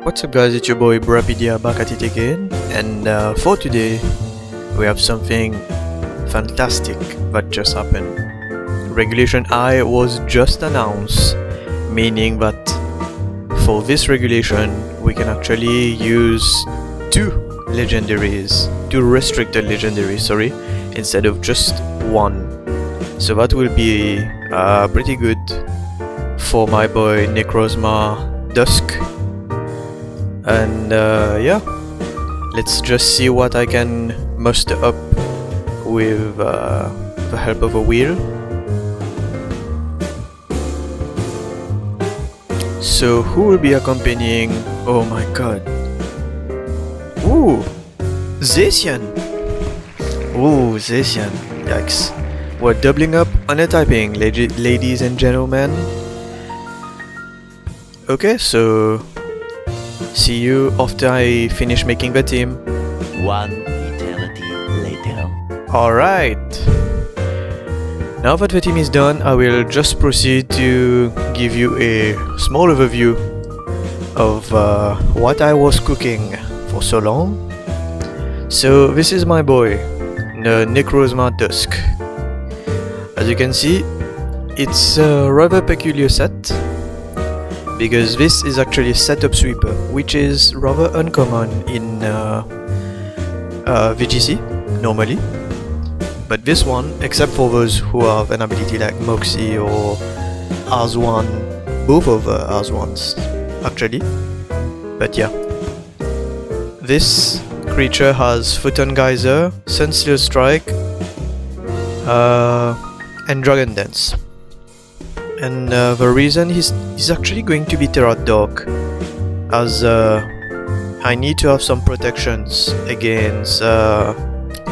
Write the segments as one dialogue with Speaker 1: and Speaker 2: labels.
Speaker 1: What's up guys, it's your boy Brapidia back at it again, and for today we have something fantastic that just happened. Regulation I was just announced, meaning that for this regulation we can actually use two restricted legendaries, instead of just one. So that will be pretty good for my boy Necrozma-Dusk. And yeah, let's just see what I can muster up with the help of a wheel. So who will be accompanying? Oh my god. Ooh, Zacian. Ooh, Zacian. Yikes. We're doubling up on a typing, ladies and gentlemen. Okay, so see you after I finish making the team.
Speaker 2: One eternity later.
Speaker 1: Alright. Now that the team is done, I will just proceed to give you a small overview of what I was cooking for so long. So this is my boy, the Necrozma-Dusk. As you can see, it's a rather peculiar set, because this is actually a setup sweeper, which is rather uncommon in VGC normally. But this one, except for those who have an ability like Moxie or Ars1, both of Ars1s actually. But yeah, this creature has Photon Geyser, Sunseal Strike, and Dragon Dance. And the reason he's actually going to be Terra Dark, as I need to have some protections against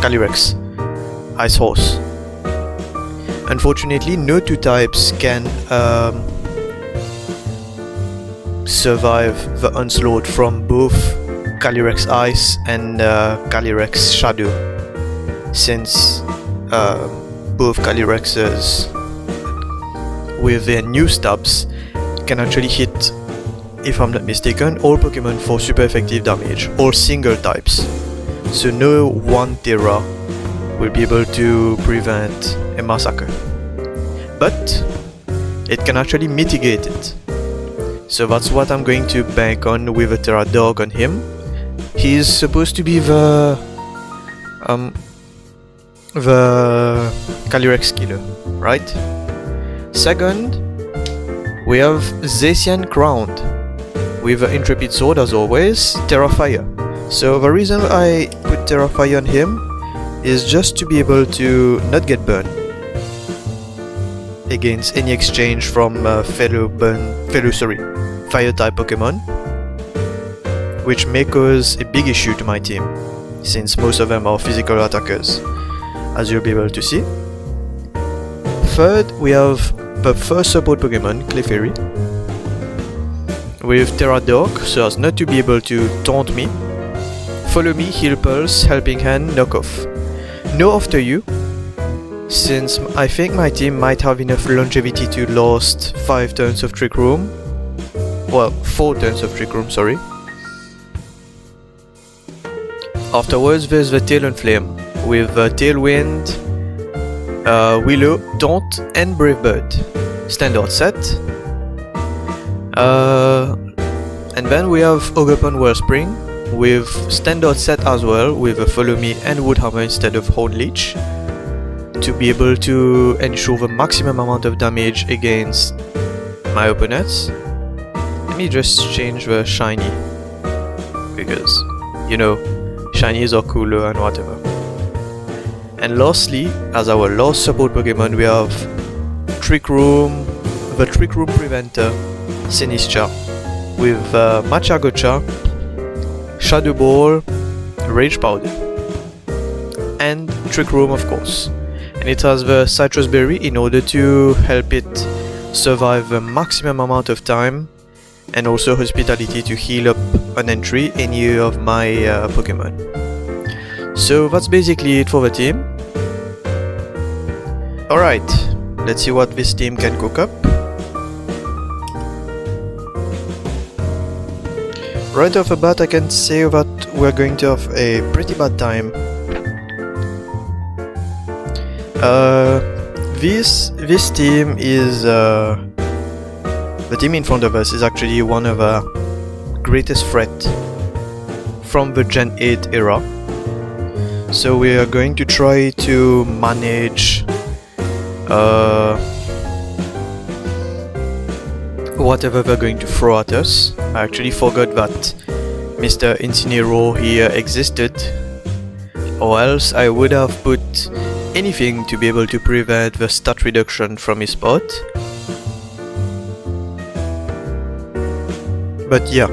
Speaker 1: Calyrex, Ice Horse. Unfortunately, no two types can survive the onslaught from both Calyrex Ice and Calyrex Shadow, since both Calyrexes with their new stabs can actually hit, if I'm not mistaken, all Pokemon for super effective damage, all single types. So no one Terra will be able to prevent a massacre. But it can actually mitigate it. So that's what I'm going to bank on with a Terra Dog on him. He's supposed to be the Calyrex killer, right? Second, we have Zacian crowned with an Intrepid Sword as always, Terra Fire. So the reason I put Terra Fire on him is just to be able to not get burned against any exchange from fellow fire type Pokemon, which may cause a big issue to my team, since most of them are physical attackers, as you'll be able to see. Third, we have the first support Pokemon, Clefairy, with Terra Dark, so as not to be able to taunt me. Follow Me, Heal Pulse, Helping Hand, Knock Off. No after you, since I think my team might have enough longevity to last 5 turns of Trick Room. Well, 4 turns of Trick Room, sorry. Afterwards, there's the Tail and Flame, with Tailwind, Willow, Taunt, and Brave Bird. Standard set. And then we have Ogerpon Wellspring with standard set as well, with a Follow Me and Woodhammer instead of Horn Leech, to be able to ensure the maximum amount of damage against my opponents. Let me just change the shiny, because, you know, shinies are cooler and whatever. And lastly, as our last support Pokemon, we have the Trick Room Preventer, Sinistcha, with Machagocha, Shadow Ball, Rage Powder, and Trick Room of course. And it has the Citrus Berry in order to help it survive the maximum amount of time, and also Hospitality to heal up on entry any of my Pokemon. So that's basically it for the team. Alright, let's see what this team can cook up. right off the bat I can say that we're going to have a pretty bad time. This team is the team in front of us is actually one of the greatest threat from the Gen 8 era. So we are going to try to manage whatever they're going to throw at us. I actually forgot that Mr. Incineroar here existed, or else I would have put anything to be able to prevent the stat reduction from his spot. But yeah.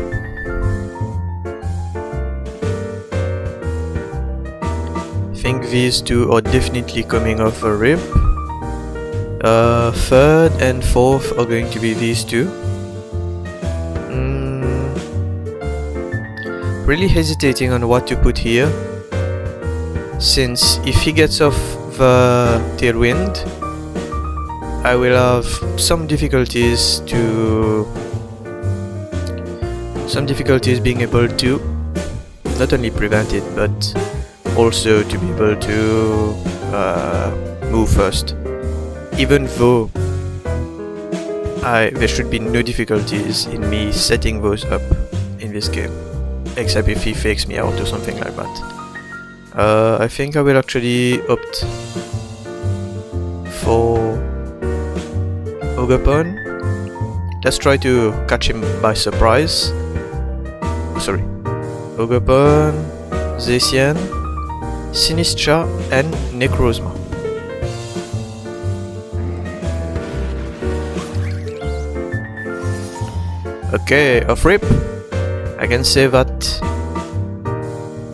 Speaker 1: I think these two are definitely coming off a rip. Third and fourth are going to be these two. Really hesitating on what to put here, since if he gets off the Tailwind, I will have some difficulties being able to not only prevent it, but also to be able to move first. Even though there should be no difficulties in me setting those up in this game, except if he fakes me out or something like that. I think I will actually opt for Ogerpon. Let's try to catch him by surprise. Sorry. Ogerpon, Zacian, Sinistra, and Necrozma. Okay, off rip. I can say that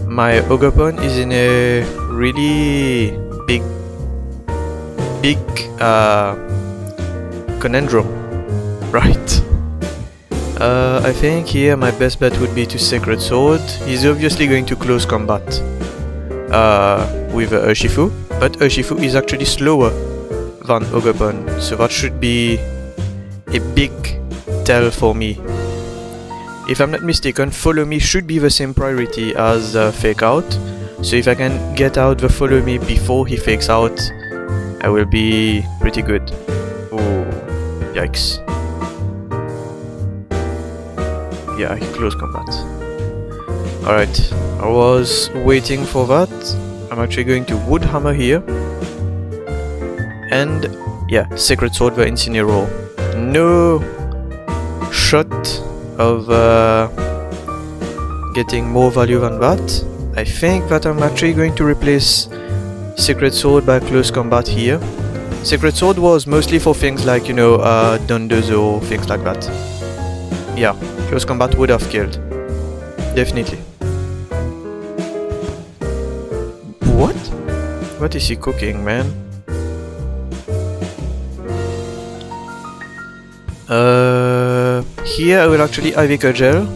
Speaker 1: my Ogerpon is in a really big conundrum, right? I think here my best bet would be to Sacred Sword. He's obviously going to close combat with Urshifu, but Urshifu is actually slower than Ogerpon, so that should be a big tell for me. If I'm not mistaken, follow me should be the same priority as fake out, so if I can get out the follow me before he fakes out, I will be pretty good. Oh, yikes. Yeah, he closed combat. Alright, I was waiting for that. I'm actually going to Wood Hammer here. And yeah, Sacred Sword the Incineroar. No shot of getting more value than that. I think that I'm actually going to replace Sacred Sword by close combat here. Sacred Sword was mostly for things like, you know, Dondozo, things like that. Yeah, close combat would have killed. Definitely. What? What is he cooking, man? Here I will actually IV Gel.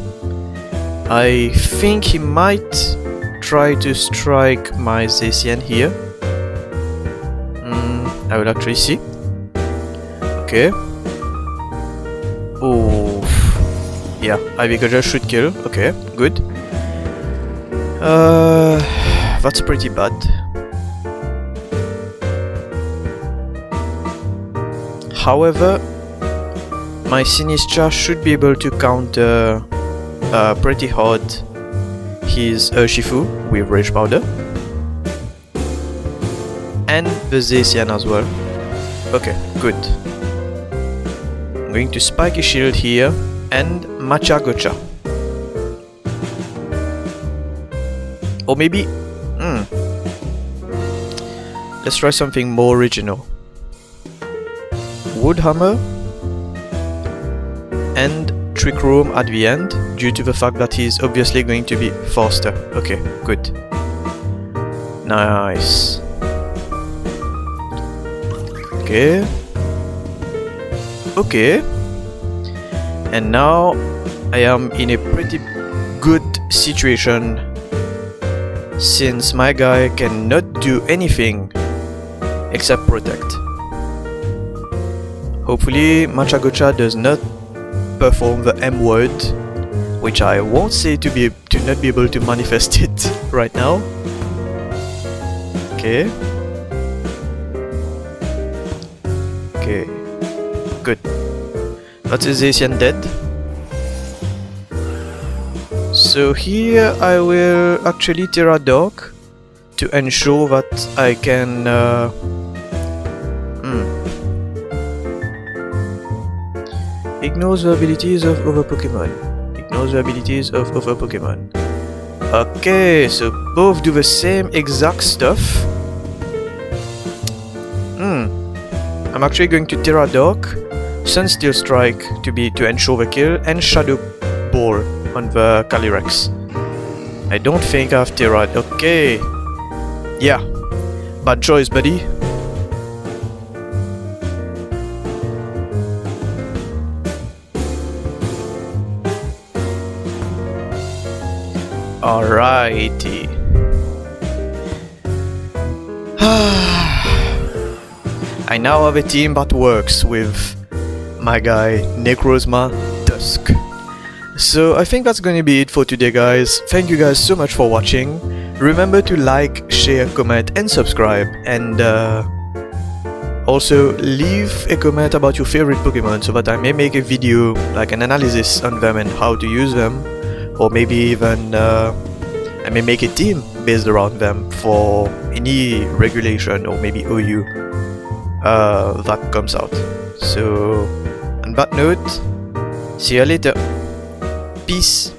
Speaker 1: I think he might try to strike my Zacian here. I will actually see. Okay. Oh, yeah, IV Gel should kill. Okay, good. That's pretty bad. However, my Sinistra should be able to counter pretty hard his Urshifu with Rage Powder. And the Zacian as well. Okay, good. I'm going to Spiky Shield here and Matcha Gotcha. Or maybe... let's try something more original. Wood Hammer and Trick Room at the end, due to the fact that he's obviously going to be faster. Okay, good. Nice. Okay. Okay. And now I am in a pretty good situation, since my guy cannot do anything except protect. Hopefully Matcha Gotcha does not perform the M word which I won't say to not be able to manifest it right now. Okay. Okay. Good. That's a Zacian dead. So here I will actually Terra-Dark to ensure that I can ignores the abilities of other Pokémon. Ignores the abilities of other Pokémon. Okay, so both do the same exact stuff. I'm actually going to Terra-Dark, Sunsteel Strike to ensure the kill, and Shadow Ball on the Calyrex. I don't think I have Terra. Okay. Yeah. Bad choice, buddy. Alrighty. I now have a team that works with my guy Necrozma-Dusk. So I think that's going to be it for today, guys. Thank you guys so much for watching. Remember to like, share, comment and subscribe, and also leave a comment about your favorite Pokemon so that I may make a video, like an analysis on them and how to use them, or maybe even I may make a team based around them for any regulation or maybe OU that comes out. So on that note, see you later. Peace.